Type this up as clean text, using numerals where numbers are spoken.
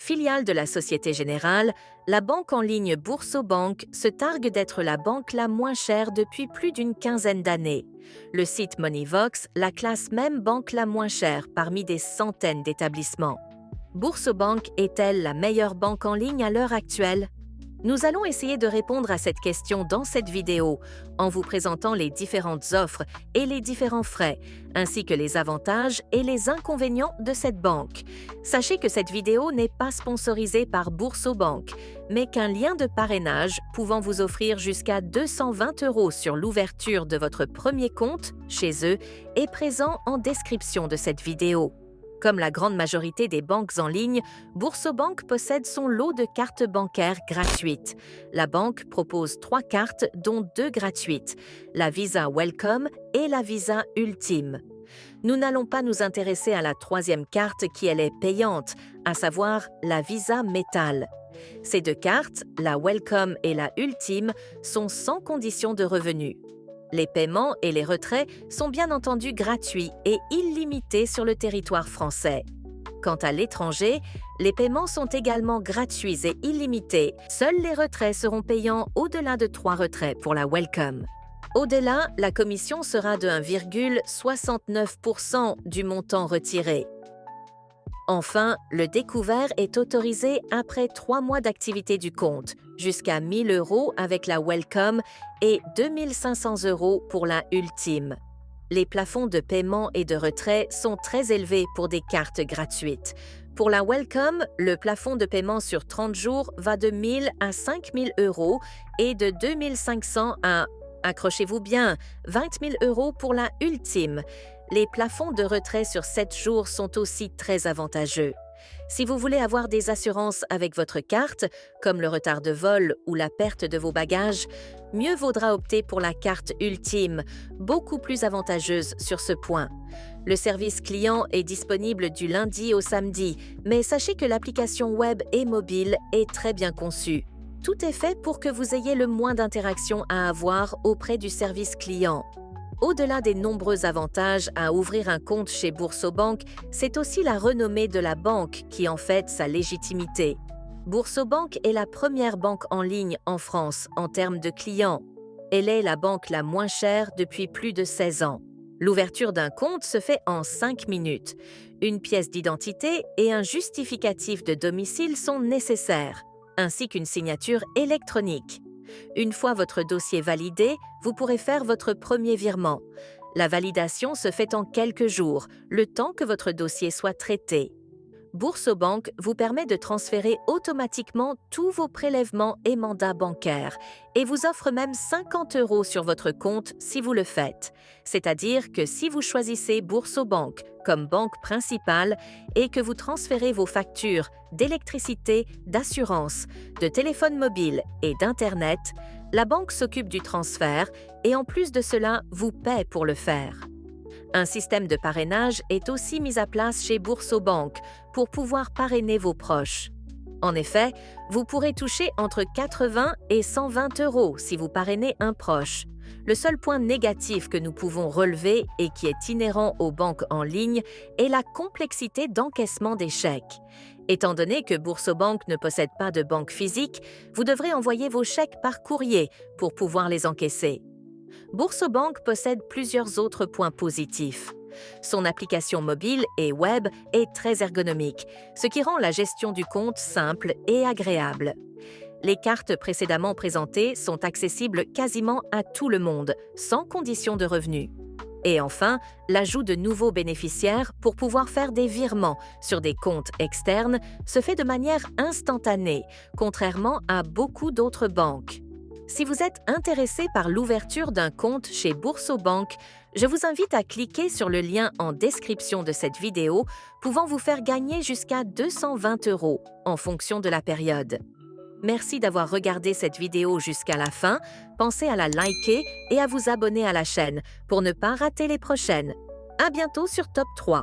Filiale de la Société Générale, la banque en ligne Boursobank se targue d'être la banque la moins chère depuis plus d'une quinzaine d'années. Le site Moneyvox la classe même banque la moins chère parmi des centaines d'établissements. Boursobank est-elle la meilleure banque en ligne à l'heure actuelle? Nous allons essayer de répondre à cette question dans cette vidéo, en vous présentant les différentes offres et les différents frais, ainsi que les avantages et les inconvénients de cette banque. Sachez que cette vidéo n'est pas sponsorisée par Boursobank, mais qu'un lien de parrainage pouvant vous offrir jusqu'à 220 € sur l'ouverture de votre premier compte chez eux est présent en description de cette vidéo. Comme la grande majorité des banques en ligne, Boursobank possède son lot de cartes bancaires gratuites. La banque propose 3 cartes, dont 2 gratuites, la Visa Welcome et la Visa Ultime. Nous n'allons pas nous intéresser à la troisième carte qui elle est payante, à savoir la Visa Metal. Ces 2 cartes, la Welcome et la Ultime, sont sans condition de revenu. Les paiements et les retraits sont bien entendu gratuits et illimités sur le territoire français. Quant à l'étranger, les paiements sont également gratuits et illimités. Seuls les retraits seront payants au-delà de 3 retraits pour la Welcome. Au-delà, la commission sera de 1,69% du montant retiré. Enfin, le découvert est autorisé après 3 mois d'activité du compte, jusqu'à 1 000 € avec la Welcome et 2 500 € pour la Ultime. Les plafonds de paiement et de retrait sont très élevés pour des cartes gratuites. Pour la Welcome, le plafond de paiement sur 30 jours va de 1 000 à 5 000 € et de 2 500 à, accrochez-vous bien, 20 000 € pour la Ultime. Les plafonds de retrait sur 7 jours sont aussi très avantageux. Si vous voulez avoir des assurances avec votre carte, comme le retard de vol ou la perte de vos bagages, mieux vaudra opter pour la carte Ultime, beaucoup plus avantageuse sur ce point. Le service client est disponible du lundi au samedi, mais sachez que l'application web et mobile est très bien conçue. Tout est fait pour que vous ayez le moins d'interactions à avoir auprès du service client. Au-delà des nombreux avantages à ouvrir un compte chez Boursobank, c'est aussi la renommée de la banque qui en fait sa légitimité. Boursobank est la première banque en ligne en France en termes de clients. Elle est la banque la moins chère depuis plus de 16 ans. L'ouverture d'un compte se fait en 5 minutes. Une pièce d'identité et un justificatif de domicile sont nécessaires, ainsi qu'une signature électronique. Une fois votre dossier validé, vous pourrez faire votre premier virement. La validation se fait en quelques jours, le temps que votre dossier soit traité. Boursobank vous permet de transférer automatiquement tous vos prélèvements et mandats bancaires et vous offre même 50 € sur votre compte si vous le faites. C'est-à-dire que si vous choisissez Boursobank comme banque principale et que vous transférez vos factures d'électricité, d'assurance, de téléphone mobile et d'Internet, la banque s'occupe du transfert et en plus de cela vous paie pour le faire. Un système de parrainage est aussi mis à place chez Boursobank pour pouvoir parrainer vos proches. En effet, vous pourrez toucher entre 80 et 120 € si vous parrainez un proche. Le seul point négatif que nous pouvons relever et qui est inhérent aux banques en ligne est la complexité d'encaissement des chèques. Étant donné que Boursobank ne possède pas de banque physique, vous devrez envoyer vos chèques par courrier pour pouvoir les encaisser. Boursobank possède plusieurs autres points positifs. Son application mobile et web est très ergonomique, ce qui rend la gestion du compte simple et agréable. Les cartes précédemment présentées sont accessibles quasiment à tout le monde, sans condition de revenu. Et enfin, l'ajout de nouveaux bénéficiaires pour pouvoir faire des virements sur des comptes externes se fait de manière instantanée, contrairement à beaucoup d'autres banques. Si vous êtes intéressé par l'ouverture d'un compte chez Boursobank, je vous invite à cliquer sur le lien en description de cette vidéo pouvant vous faire gagner jusqu'à 220 € en fonction de la période. Merci d'avoir regardé cette vidéo jusqu'à la fin. Pensez à la liker et à vous abonner à la chaîne pour ne pas rater les prochaines. À bientôt sur Top 3.